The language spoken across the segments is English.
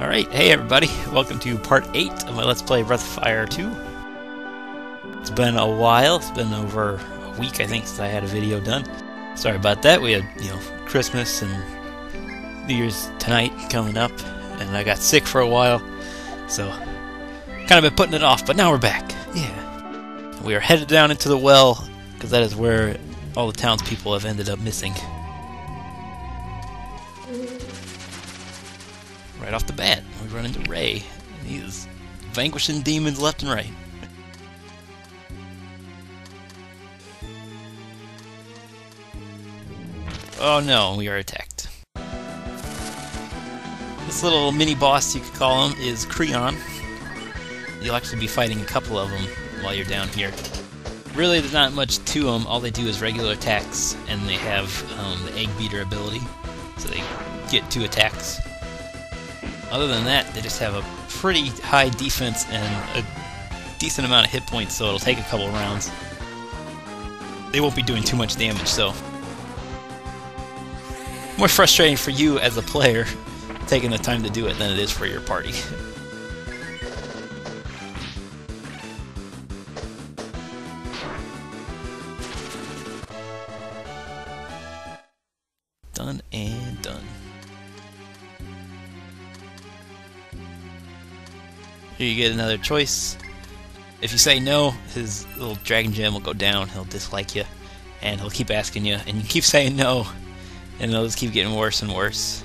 Alright, hey everybody, welcome to part 8 of my Let's Play Breath of Fire 2. It's been a while, it's been over a week I think since I had a video done. Sorry about that, we had, Christmas and New Year's tonight coming up, and I got sick for a while, so kind of been putting it off, but now we're back. Yeah. We are headed down into the well, because that is where all the townspeople have ended up missing. Right off the bat, we run into Ray. He's vanquishing demons left and right. Oh no, we are attacked. This little mini-boss, you could call him, is Creon. You'll actually be fighting a couple of them while you're down here. Really, there's not much to them. All they do is regular attacks, and they have the Egg Beater ability, so they get 2 attacks. Other than that, they just have a pretty high defense and a decent amount of hit points, so it'll take a couple rounds. They won't be doing too much damage, so more frustrating for you as a player taking the time to do it than it is for your party. Done and done. Here you get another choice. If you say no, his little dragon gem will go down, he'll dislike you, and he'll keep asking you, and you keep saying no, and it'll just keep getting worse and worse.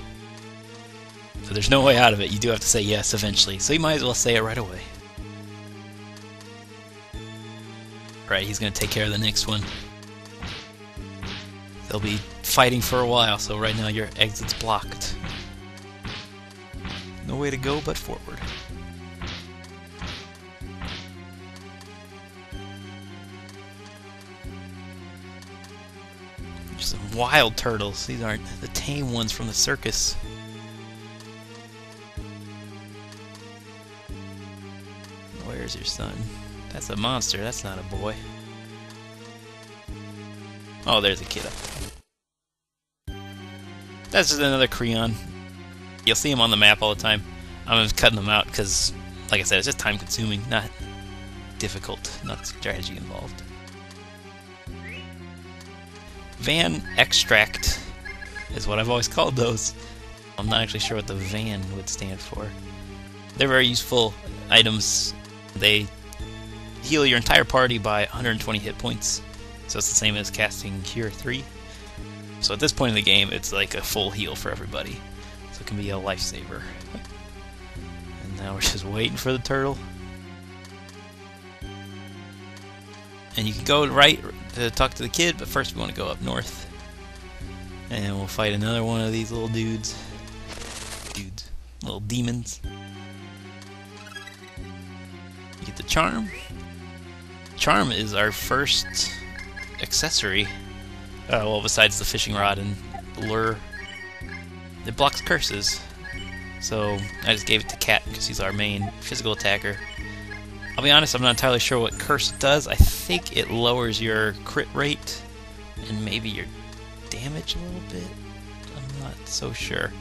So there's no way out of it, you do have to say yes eventually, so you might as well say it right away. Right, he's going to take care of the next one. They'll be fighting for a while, so right now your exit's blocked. No way to go but forward. Some wild turtles. These aren't the tame ones from the circus. Where's your son? That's a monster. That's not a boy. Oh, there's a kid up. That's just another Creon. You'll see him on the map all the time. I'm just cutting them out because, like I said, it's just time consuming, not difficult, not strategy involved. Van extract is what I've always called those. I'm not actually sure what the van would stand for. They're very useful items. They heal your entire party by 120 hit points, so it's the same as casting Cure 3. So at this point in the game, it's like a full heal for everybody. So it can be a lifesaver. And now we're just waiting for the turtle. And you can go right to talk to the kid, but first we want to go up north. And we'll fight another one of these little dudes. Little demons. You get the charm. Charm is our first accessory. Well, besides the fishing rod and lure. It blocks curses. So I just gave it to Cat because he's our main physical attacker. I'll be honest, I'm not entirely sure what Curse does. I think it lowers your crit rate and maybe your damage a little bit. I'm not so sure.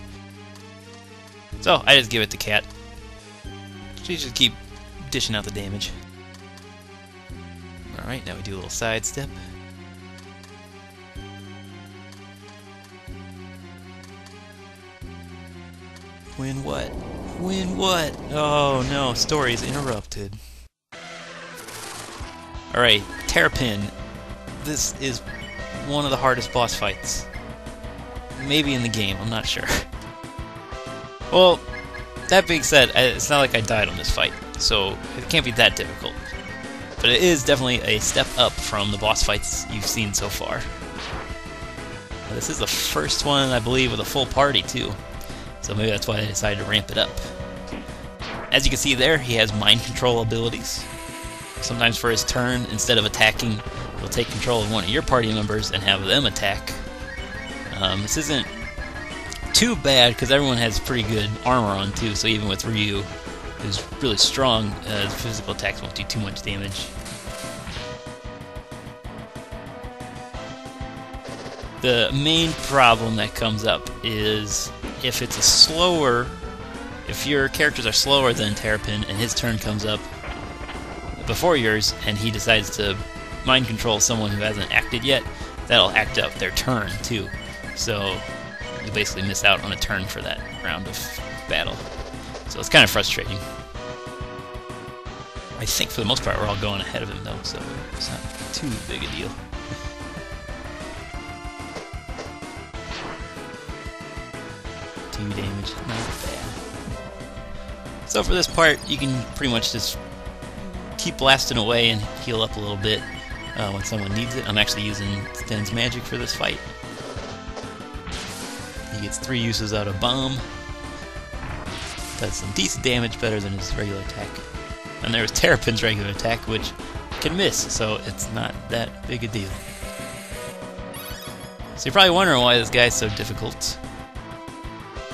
So, I just give it to Cat. She just keep dishing out the damage. Alright, now we do a little sidestep. Win what? Win what? Oh no, story is interrupted. Alright, Terrapin. This is one of the hardest boss fights. Maybe in the game, I'm not sure. Well, that being said, it's not like I died on this fight, so it can't be that difficult. But it is definitely a step up from the boss fights you've seen so far. This is the first one, I believe, with a full party, too. So maybe that's why I decided to ramp it up. As you can see there, he has mind control abilities. Sometimes for his turn, instead of attacking, he'll take control of one of your party members and have them attack. This isn't too bad because everyone has pretty good armor on too, so even with Ryu, who's really strong, the physical attacks won't do too much damage. The main problem that comes up is if it's a slower if your characters are slower than Terrapin and his turn comes up before yours and he decides to mind control someone who hasn't acted yet, that'll act up their turn too. So you basically miss out on a turn for that round of battle. So it's kind of frustrating. I think for the most part we're all going ahead of him though, so it's not too big a deal. 2 damage, not bad. So for this part, you can pretty much just keep blasting away and heal up a little bit when someone needs it. I'm actually using Sten's magic for this fight. He gets 3 uses out of Bomb. Does some decent damage, better than his regular attack. And there's Terrapin's regular attack, which can miss, so it's not that big a deal. So you're probably wondering why this guy's so difficult.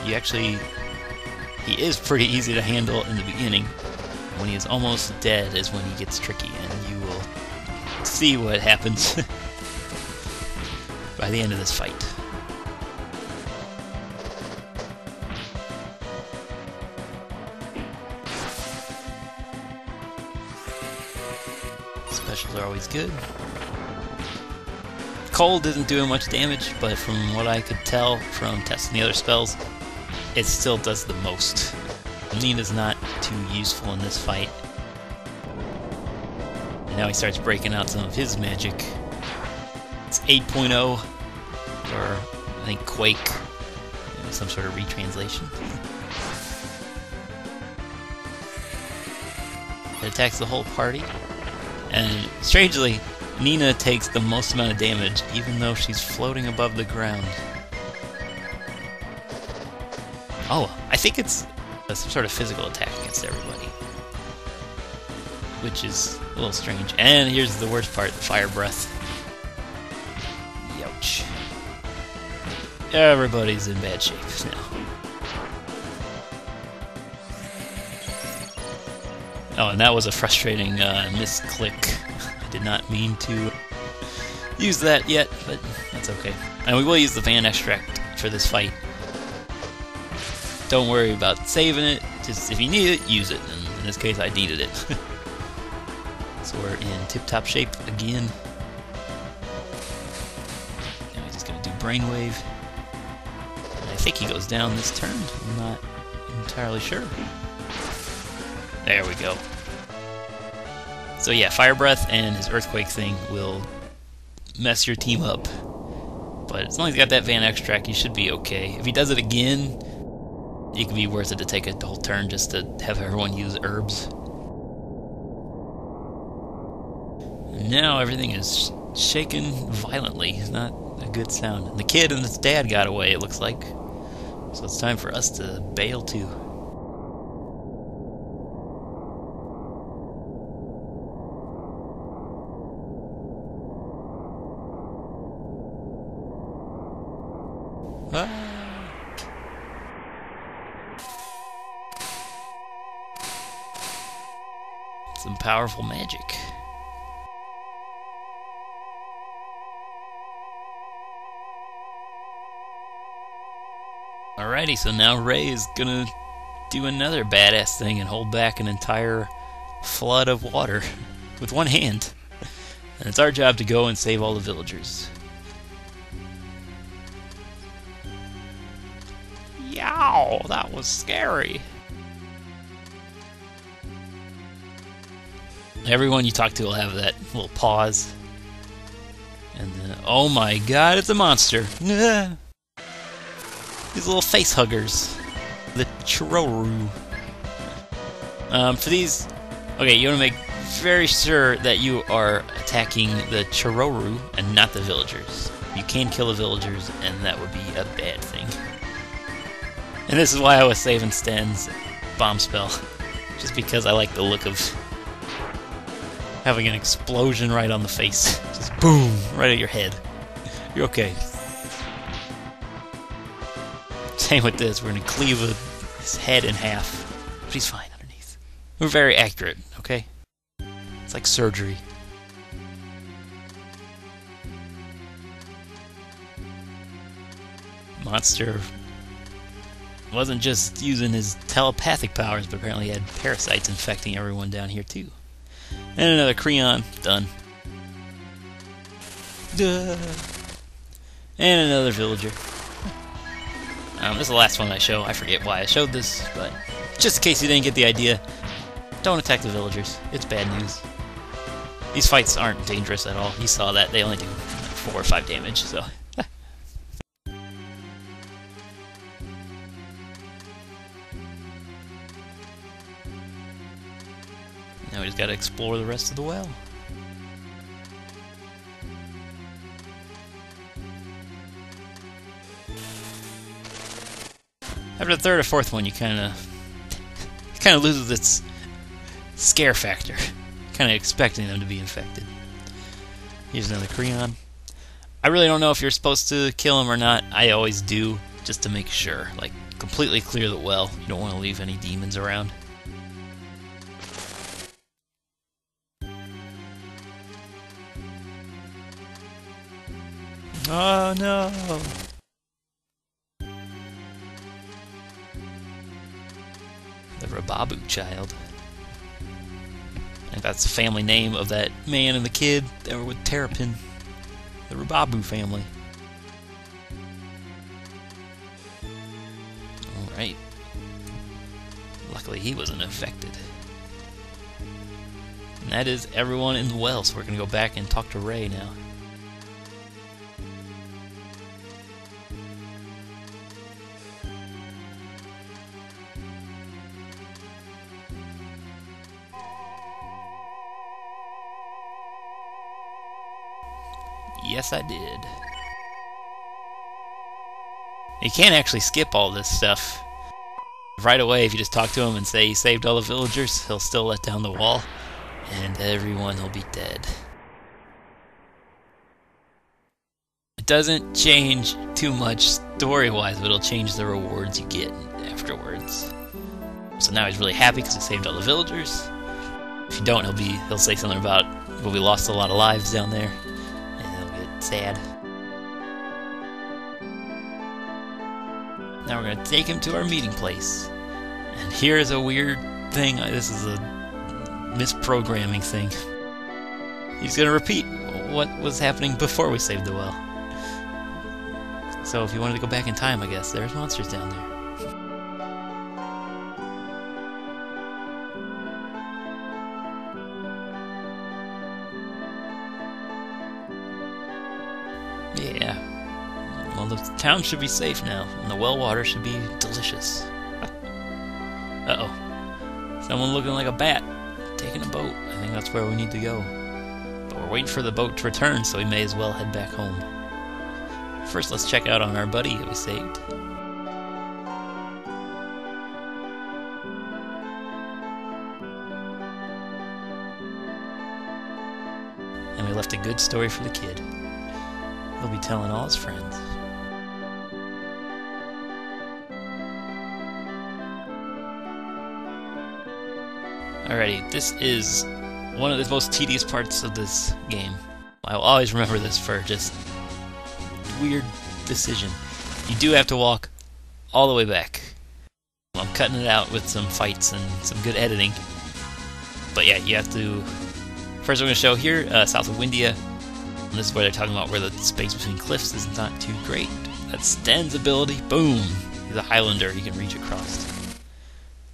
He is pretty easy to handle in the beginning. When he is almost dead is when he gets tricky, and you will see what happens by the end of this fight. Specials are always good. Cold isn't doing much damage, but from what I could tell from testing the other spells, it still does the most. Nina's not too useful in this fight. And now he starts breaking out some of his magic. It's 8.0, or I think Quake, some sort of retranslation. It attacks the whole party. And strangely, Nina takes the most amount of damage, even though she's floating above the ground. Oh, I think it's some sort of physical attack against everybody, which is a little strange. And here's the worst part, the fire breath. Youch. Everybody's in bad shape now. Oh, and that was a frustrating misclick. I did not mean to use that yet, but that's okay. And we will use the Van Extract for this fight. Don't worry about saving it, just if you need it, use it. And in this case, I needed it. So we're in tip-top shape again. Now he's just going to do Brainwave. And I think he goes down this turn. I'm not entirely sure. There we go. So yeah, Fire Breath and his Earthquake thing will mess your team up. But as long as he's got that Van Extract, he should be okay. If he does it again, it can be worth it to take the whole turn just to have everyone use herbs. And now everything is shaken violently. It's not a good sound. And the kid and his dad got away, it looks like. So it's time for us to bail too. Ah. Some powerful magic. Alrighty, so now Ray is gonna do another badass thing and hold back an entire flood of water with one hand. And it's our job to go and save all the villagers. Yow, that was scary. Everyone you talk to will have that little pause. And then, oh my god, it's a monster. These little face huggers. The Chororu. For these, okay, you want to make very sure that you are attacking the Chororu and not the villagers. You can kill the villagers, and that would be a bad thing. And this is why I was saving Sten's bomb spell. Just because I like the look of having an explosion right on the face. Just boom, right at your head. You're okay. Same with this, we're going to cleave his head in half. But he's fine underneath. We're very accurate, okay? It's like surgery. Monster wasn't just using his telepathic powers, but apparently he had parasites infecting everyone down here too. And another Creon. Done. Duh. And another villager. This is the last one I show. I forget why I showed this, but just in case you didn't get the idea, don't attack the villagers. It's bad news. These fights aren't dangerous at all. You saw that. They only do like 4 or 5 damage, so... Now we just gotta explore the rest of the well. After the 3rd or 4th one, you kind of loses its scare factor. Kind of expecting them to be infected. Here's another Creon. I really don't know if you're supposed to kill him or not. I always do, just to make sure. Like, completely clear the well. You don't want to leave any demons around. Oh no! The Rababu child. I think that's the family name of that man and the kid that were with Terrapin. The Rababu family. Alright. Luckily he wasn't infected. And that is everyone in the well, so we're going to go back and talk to Ray now. Yes, I did. You can't actually skip all this stuff. Right away, if you just talk to him and say he saved all the villagers, he'll still let down the wall, and everyone will be dead. It doesn't change too much story-wise, but it'll change the rewards you get afterwards. So now he's really happy because he saved all the villagers. If you don't, he'll say something about, well, we lost a lot of lives down there. Sad. Now we're going to take him to our meeting place. And here's a weird thing. This is a misprogramming thing. He's going to repeat what was happening before we saved the well. So if you wanted to go back in time, I guess, there's monsters down there. Yeah. Well, the town should be safe now, and the well water should be delicious. Uh-oh. Someone looking like a bat, taking a boat. I think that's where we need to go. But we're waiting for the boat to return, so we may as well head back home. First, let's check out on our buddy that we saved. And we left a good story for the kid. He'll be telling all his friends. Alrighty, this is one of the most tedious parts of this game. I will always remember this for just weird decision. You do have to walk all the way back. I'm cutting it out with some fights and some good editing. But yeah, you have to... First we're going to show here, south of Windia. And this is where they're talking about where the space between cliffs is not too great. That's Stan's ability. Boom! He's a Highlander. He can reach across.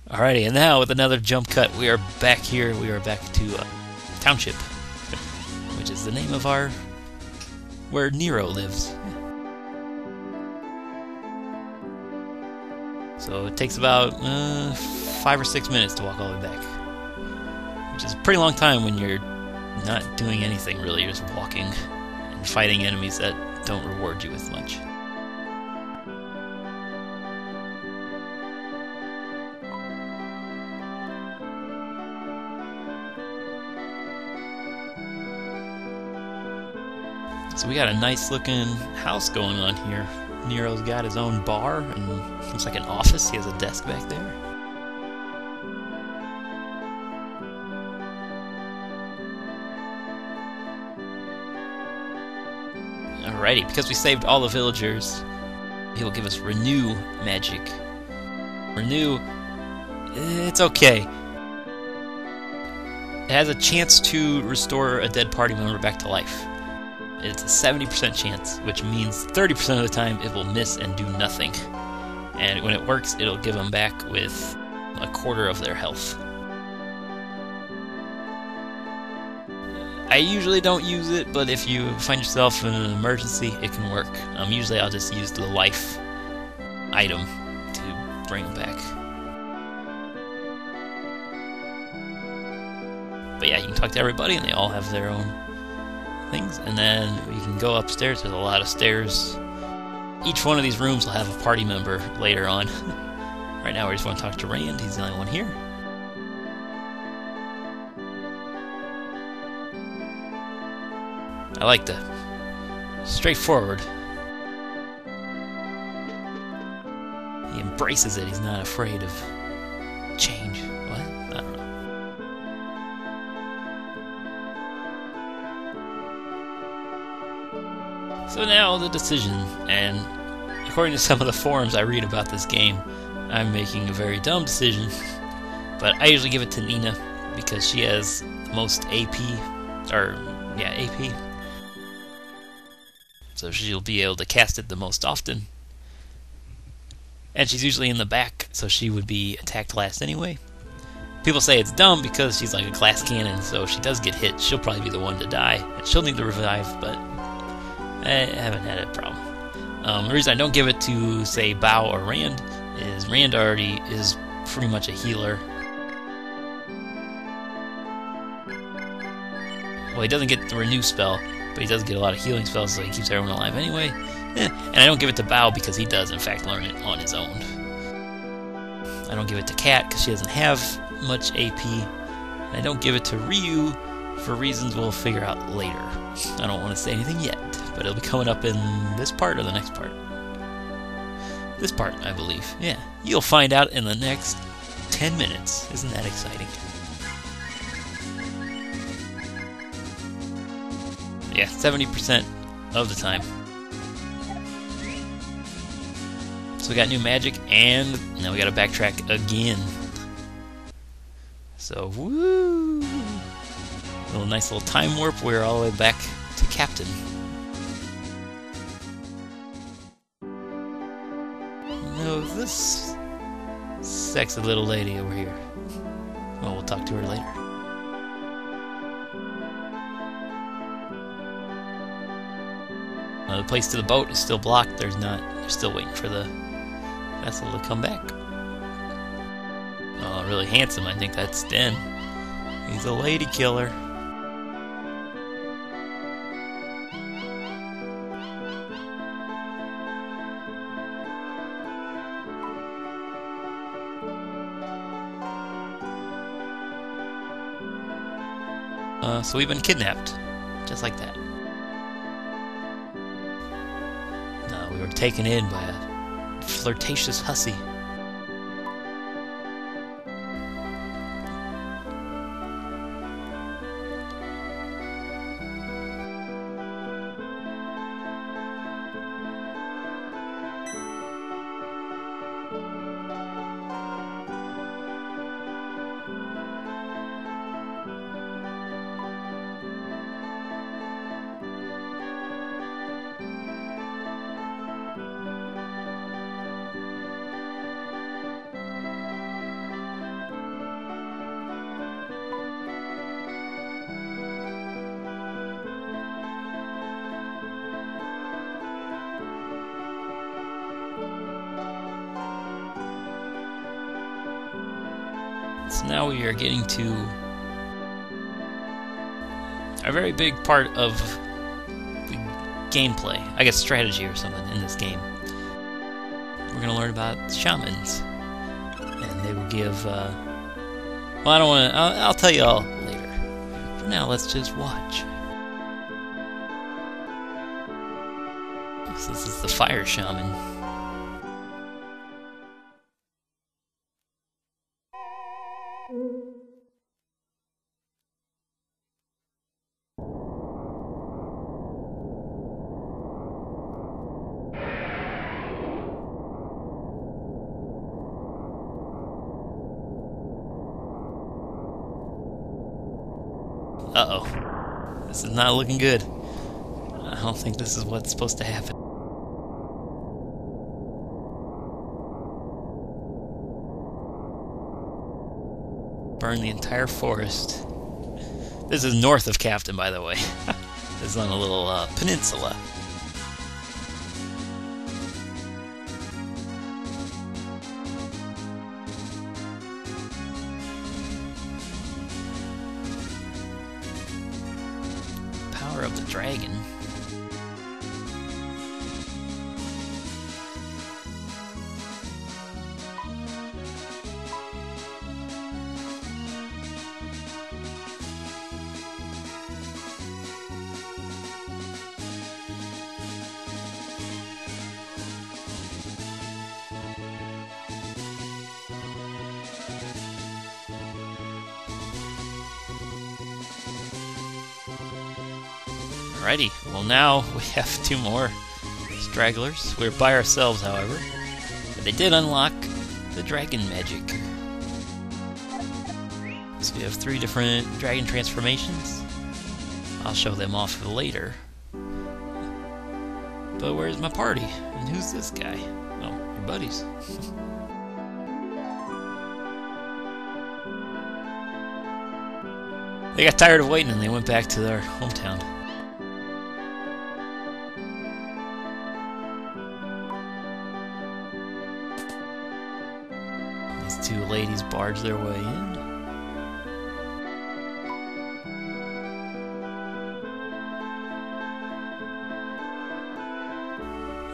Alrighty, and now with another jump cut, we are back here. We are back to Township, which is the name of where Nero lives. So it takes about 5 or 6 minutes to walk all the way back, which is a pretty long time when you're not doing anything really. You're just walking and fighting enemies that don't reward you with much. So we got a nice looking house going on here. Nero's got his own bar and looks like an office. He has a desk back there. Alrighty, because we saved all the villagers, he will give us Renew magic. Renew, it's okay. It has a chance to restore a dead party member back to life. It's a 70% chance, which means 30% of the time it will miss and do nothing. And when it works, it'll give them back with a quarter of their health. I usually don't use it, but if you find yourself in an emergency, it can work. Usually I'll just use the life item to bring them back. But yeah, you can talk to everybody, and they all have their own things. And then you can go upstairs. There's a lot of stairs. Each one of these rooms will have a party member later on. Right now we just want to talk to Rand. He's the only one here. I like the straightforward. He embraces it. He's not afraid of change. What? I don't know. So now the decision, and according to some of the forums I read about this game, I'm making a very dumb decision, but I usually give it to Nina because she has the most AP, AP. So she'll be able to cast it the most often. And she's usually in the back, so she would be attacked last anyway. People say it's dumb because she's like a glass cannon, so if she does get hit, she'll probably be the one to die. She'll need the revive, but I haven't had a problem. The reason I don't give it to, say, Bao or Rand is Rand already is pretty much a healer. Well, he doesn't get the renew spell, but he does get a lot of healing spells, so he keeps everyone alive anyway. And I don't give it to Bao because he does, in fact, learn it on his own. I don't give it to Kat because she doesn't have much AP. And I don't give it to Ryu for reasons we'll figure out later. I don't want to say anything yet, but it'll be coming up in this part or the next part. This part, I believe. Yeah, you'll find out in the next 10 minutes. Isn't that exciting? Yeah, 70% of the time. So we got new magic, and now we gotta backtrack again. So, woo! Nice little time warp. We're all the way back to Captain. No, this sexy little lady over here. Well, we'll talk to her later. The place to the boat is still blocked. They're still waiting for the vessel to come back. Oh, really handsome. I think that's Den. He's a lady killer. So we've been kidnapped. Just like that. No, we were taken in by a flirtatious hussy. So now we are getting to a very big part of the gameplay. I guess strategy or something in this game. We're going to learn about shamans. And they will give, well, I don't want to, I'll tell you all later. For now, let's just watch. So this is the fire shaman. Uh-oh. This is not looking good. I don't think this is what's supposed to happen. Burn the entire forest. This is north of Captain, by the way. This is on a little peninsula. Power of the dragon. Alrighty, well now we have 2 more stragglers. We're by ourselves, however. But they did unlock the dragon magic. So we have 3 different dragon transformations. I'll show them off later. But where's my party? And who's this guy? Oh, your buddies. They got tired of waiting and they went back to their hometown. These 2 ladies barge their way in.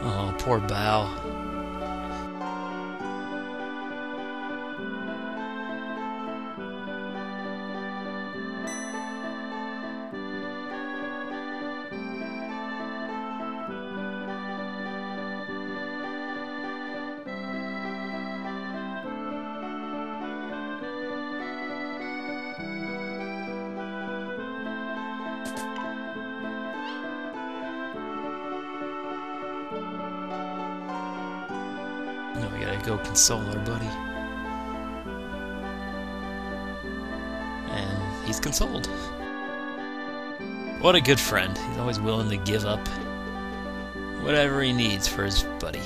Oh, poor Bao. No, we gotta go console our buddy. And he's consoled. What a good friend. He's always willing to give up whatever he needs for his buddy.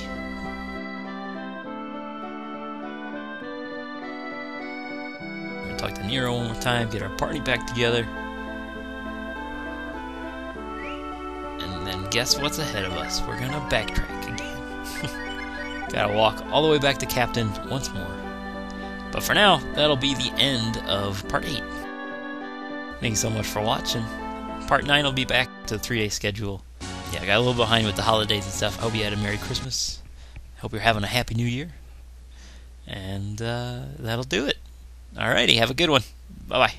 We're gonna talk to Nero one more time, get our party back together. And then guess what's ahead of us? We're gonna backtrack again. Gotta walk all the way back to Captain once more. But for now, that'll be the end of Part 8. Thank you so much for watching. Part 9 will be back to the 3-day schedule. Yeah, I got a little behind with the holidays and stuff. I hope you had a Merry Christmas. I hope you're having a Happy New Year. And that'll do it. Alrighty, have a good one. Bye-bye.